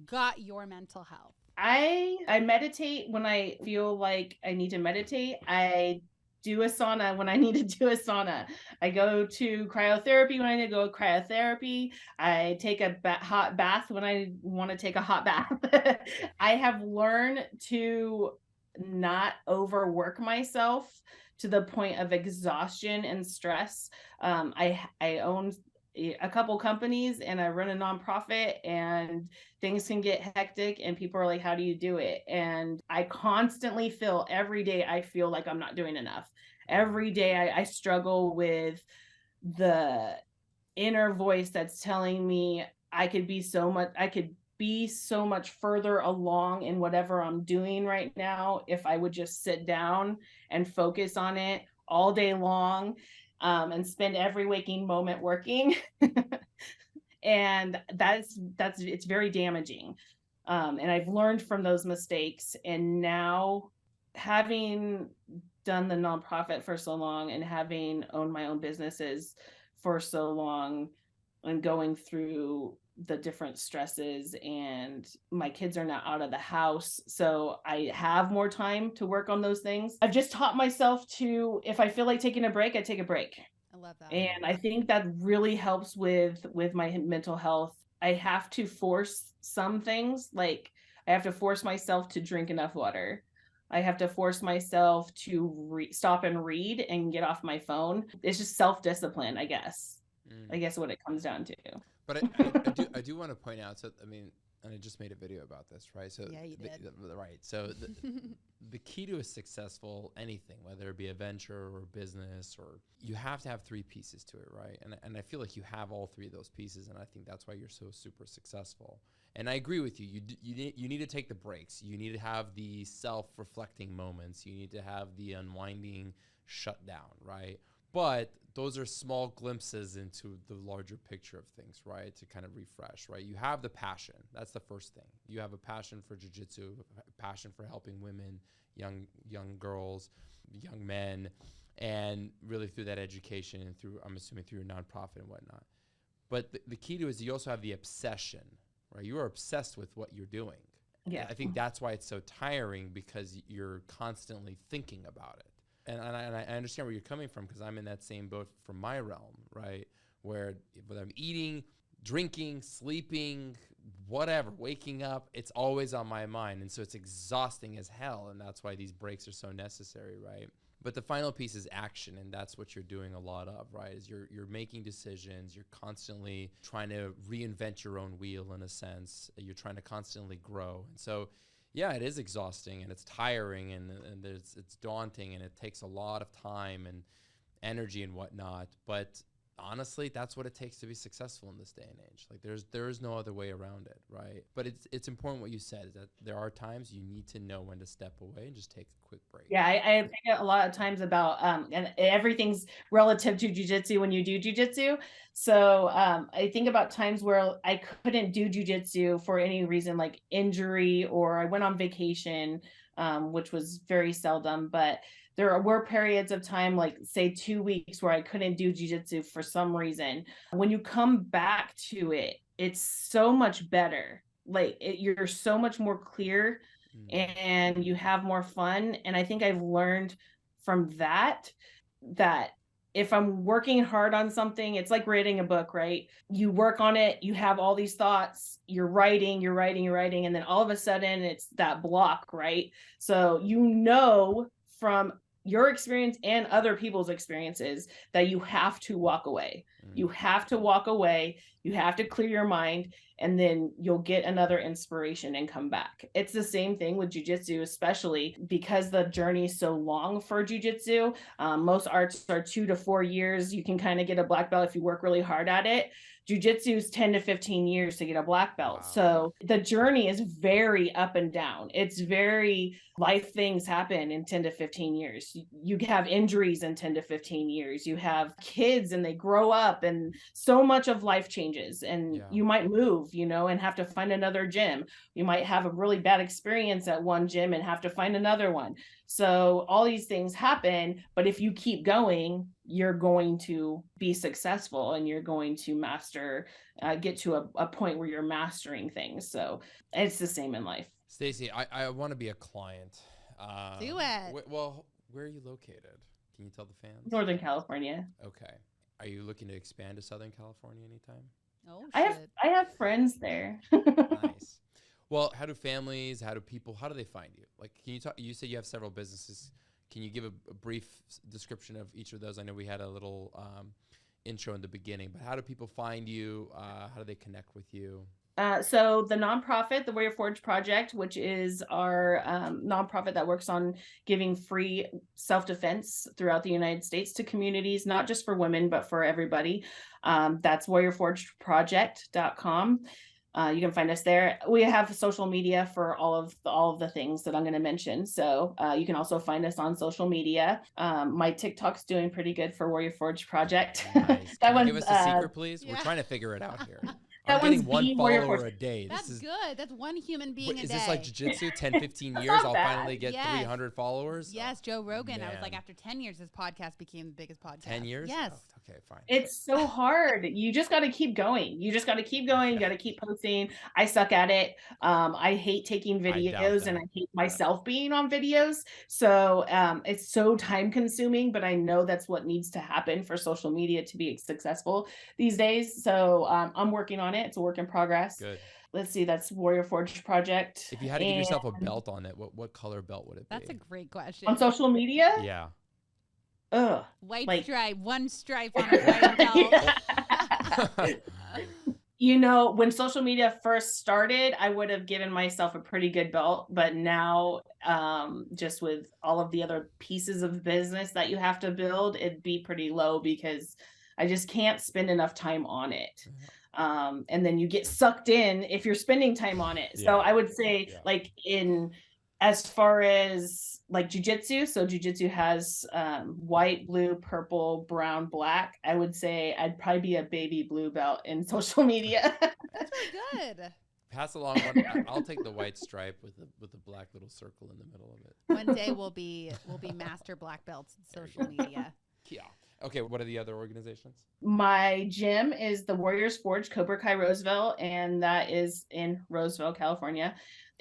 S1: got your mental health?
S3: I meditate when I feel like I need to meditate. I do a sauna when I need to do a sauna. I go to cryotherapy when I need to go to cryotherapy. I take a hot bath when I want to take a hot bath. I have learned to not overwork myself to the point of exhaustion and stress. I own a couple companies and I run a nonprofit, and things can get hectic and people are like, how do you do it? And I constantly feel every day, I feel like I'm not doing enough. Every day I struggle with the inner voice that's telling me I could be so much further along in whatever I'm doing right now if I would just sit down and focus on it all day long, and spend every waking moment working. And it's very damaging. And I've learned from those mistakes. And now, having done the nonprofit for so long and having owned my own businesses for so long and going through the different stresses, and my kids are now out of the house, so I have more time to work on those things. I've just taught myself to, if I feel like taking a break, I take a break.
S1: I love that.
S3: And I think that really helps with my mental health. I have to force some things, like I have to force myself to drink enough water. I have to force myself to stop and read and get off my phone. It's just self-discipline, I guess. I guess what it comes down to.
S2: But I do want to point out, so I mean, and I just made a video about this, right? So
S1: yeah, you did.
S2: Right. So the key to a successful anything, whether it be a venture or business, or you have to have three pieces to it, right? And I feel like you have all three of those pieces, and I think that's why you're so super successful. And I agree with you. You need to take the breaks. You need to have the self-reflecting moments. You need to have the unwinding shutdown, right? But those are small glimpses into the larger picture of things, right? To kind of refresh, right? You have the passion. That's the first thing. You have a passion for jiu-jitsu, a passion for helping women, young girls, young men, and really through that education and through, I'm assuming, through your nonprofit and whatnot. But the key to it is you also have the obsession, right? You are obsessed with what you're doing.
S3: Yeah.
S2: I think that's why it's so tiring, because you're constantly thinking about it. And I understand where you're coming from, because I'm in that same boat from my realm, right? Where whether I'm eating, drinking, sleeping, whatever, waking up, it's always on my mind. And so it's exhausting as hell. And that's why these breaks are so necessary, right? But the final piece is action, and that's what you're doing a lot of, right? Is you're making decisions, you're constantly trying to reinvent your own wheel in a sense. You're trying to constantly grow. And so yeah, it is exhausting and it's tiring and it's daunting, and it takes a lot of time and energy and whatnot. But honestly, that's what it takes to be successful in this day and age. Like there is no other way around it, right? But it's important what you said, is that there are times you need to know when to step away and just take a quick break.
S3: Yeah, I think a lot of times about and everything's relative to jiu-jitsu when you do jiu-jitsu. So I think about times where I couldn't do jiu-jitsu for any reason, like injury, or I went on vacation, which was very seldom, but there were periods of time, like say 2 weeks, where I couldn't do jiu-jitsu for some reason. When you come back to it, it's so much better. Like you're so much more clear and you have more fun. And I think I've learned from that if I'm working hard on something, it's like writing a book, right? You work on it, you have all these thoughts, you're writing, and then all of a sudden it's that block, right? So from your experience and other people's experiences that you have to walk away. You have to walk away. You have to clear your mind, and then you'll get another inspiration and come back. It's the same thing with jujitsu, especially because the journey is so long for jujitsu. Most arts are 2 to 4 years. You can kind of get a black belt if you work really hard at it. Jiu-jitsu is 10 to 15 years to get a black belt. Wow. So the journey is very up and down. It's very life things happen in 10 to 15 years. You have injuries in 10 to 15 years. You have kids and they grow up and so much of life changes, and you might move, and have to find another gym. You might have a really bad experience at one gym and have to find another one. So all these things happen, but if you keep going, you're going to be successful and you're going to master, get to a point where you're mastering things. So it's the same in life.
S2: Stacey, I want to be a client.
S1: Do it.
S2: Well, where are you located? Can you tell the fans?
S3: Northern California.
S2: Okay. Are you looking to expand to Southern California anytime?
S1: Oh,
S3: I have friends there.
S2: Nice. Well, how do people, how do they find you? Like, can you talk, you said you have several businesses. Can you give a brief description of each of those? I know we had a little intro in the beginning, but how do people find you? How do they connect with you?
S3: So the nonprofit, the Warrior Forge Project, which is our nonprofit that works on giving free self-defense throughout the United States to communities, not just for women, but for everybody. That's warriorforgeproject.com. You can find us there. We have social media for all of the things that I'm going to mention. So you can also find us on social media. My TikTok's doing pretty good for Warrior Forge Project.
S2: Nice. Can you give us a secret, please? Yeah. We're trying to figure it out here. I'm getting one follower a day.
S1: That's good. That's one human being a day.
S2: Is this like jiu-jitsu? 10, 15 years, I'll finally get 300 followers?
S1: Yes, Joe Rogan. Man. I was like, after 10 years, his podcast became the biggest podcast.
S2: 10 years?
S1: Yes.
S2: Oh, okay, fine.
S3: It's so hard. You just got to keep going. You got to keep posting. I suck at it. I hate taking videos and I hate myself being on videos. So it's so time consuming, but I know that's what needs to happen for social media to be successful these days. So I'm working on it. It's a work in progress.
S2: Good.
S3: Let's see. That's Warrior Forge Project.
S2: If you had to give yourself a belt on it, what color belt would it be?
S1: That's a great question.
S3: On social media?
S2: Yeah.
S1: White stripe, one stripe on a white belt.
S3: When social media first started, I would have given myself a pretty good belt, but now just with all of the other pieces of business that you have to build, it'd be pretty low because I just can't spend enough time on it. And then you get sucked in if you're spending time on it. So I would say as far as like jujitsu, so jujitsu has white, blue, purple, brown, black. I would say I'd probably be a baby blue belt in social media.
S1: That's really good.
S2: Pass along one. I'll take the white stripe with the black little circle in the middle of it.
S1: One day we'll be master black belts in social media.
S2: Yeah. Okay, what are the other organizations?
S3: My gym is the Warriors Forge Cobra Kai Roseville, and that is in Roseville, California,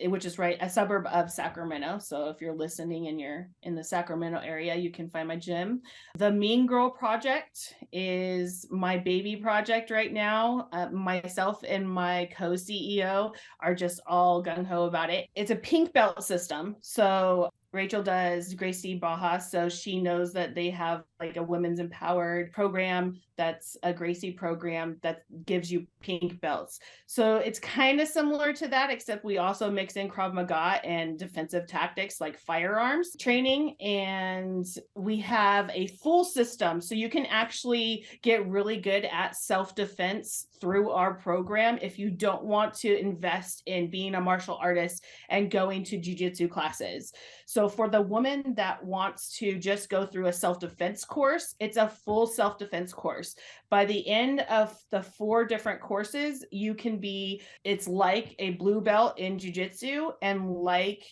S3: which is a suburb of Sacramento. So if you're listening and you're in the Sacramento area, you can find my gym. The Mean Girl Project is my baby project right now. Myself and my co-CEO are just all gung-ho about it. It's a pink belt system. So Rachel does Gracie Baja, so she knows that they have like a women's empowered program that's a Gracie program that gives you pink belts. So it's kind of similar to that, except we also mix in Krav Maga and defensive tactics like firearms training. And we have a full system. So you can actually get really good at self-defense through our program if you don't want to invest in being a martial artist and going to jiu-jitsu classes. So for the woman that wants to just go through a self-defense course, it's a full self-defense course. By the end of the 4 different courses, it's like a blue belt in jiu-jitsu and like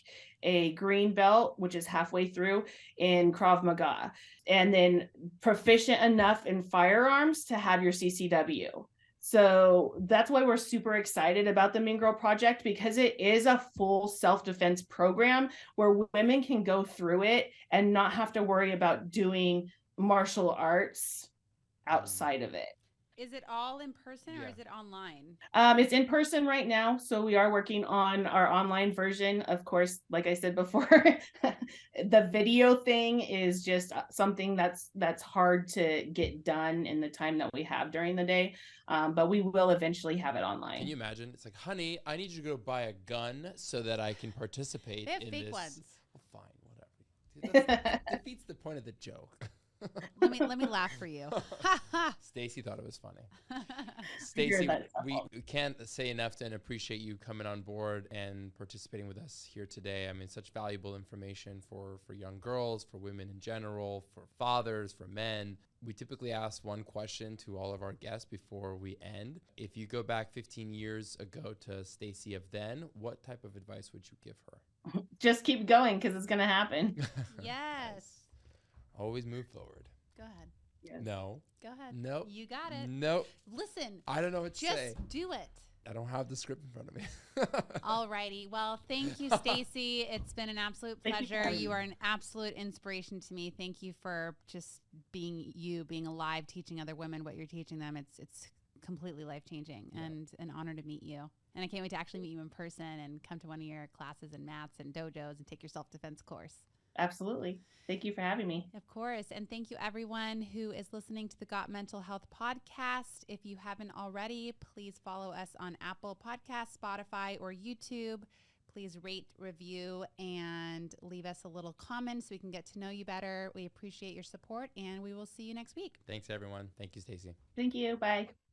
S3: a green belt, which is halfway through, in Krav Maga, and then proficient enough in firearms to have your CCW. So that's why we're super excited about the Mean Girl Project, because it is a full self-defense program where women can go through it and not have to worry about doing martial arts outside of it.
S1: Is it all in person or
S2: Yeah.
S1: is it online?
S3: It's in person right now, so we are working on our online version. Of course, like I said before, the video thing is just something that's hard to get done in the time that we have during the day. But we will eventually have it online.
S2: Can you imagine? It's like, honey, I need you to go buy a gun so that I can participate
S1: They have
S2: in
S1: fake
S2: this.
S1: ones.
S2: Well, fine, whatever. That defeats the point of the joke.
S1: Let me laugh for you.
S2: Stacey thought it was funny.
S3: Figure
S2: Stacey,
S3: that stuff
S2: we
S3: out.
S2: can't say enough to and appreciate you coming on board and participating with us here today. I mean, such valuable information for young girls, for women in general, for fathers, for men. We typically ask one question to all of our guests before we end. If you go back 15 years ago to Stacey of then, what type of advice would you give her?
S3: Just keep going because it's going to happen.
S1: Yes.
S2: Always move forward.
S1: Go ahead.
S3: Yes.
S2: No.
S1: Go ahead.
S2: No.
S1: You got it.
S2: No.
S1: Listen.
S2: I don't know what to
S1: Just
S2: say.
S1: do it.
S2: I don't have the script in front of me.
S1: Alrighty. Well, thank you, Stacey. It's been an absolute
S3: Thank you for
S1: pleasure.
S3: having
S1: You
S3: me.
S1: are an absolute inspiration to me. Thank you for just being you, being alive, teaching other women what you're teaching them. It's completely life-changing and an honor to meet you. And I can't wait to actually meet you in person and come to one of your classes and mats and dojos and take your self-defense course.
S3: Absolutely. Thank you for having me.
S1: Of course. And thank you everyone who is listening to the Got Mental Health podcast. If you haven't already, please follow us on Apple Podcasts, Spotify, or YouTube. Please rate, review, and leave us a little comment so we can get to know you better. We appreciate your support, and we will see you next week.
S2: Thanks, everyone. Thank you, Stacey.
S3: Thank you. Bye.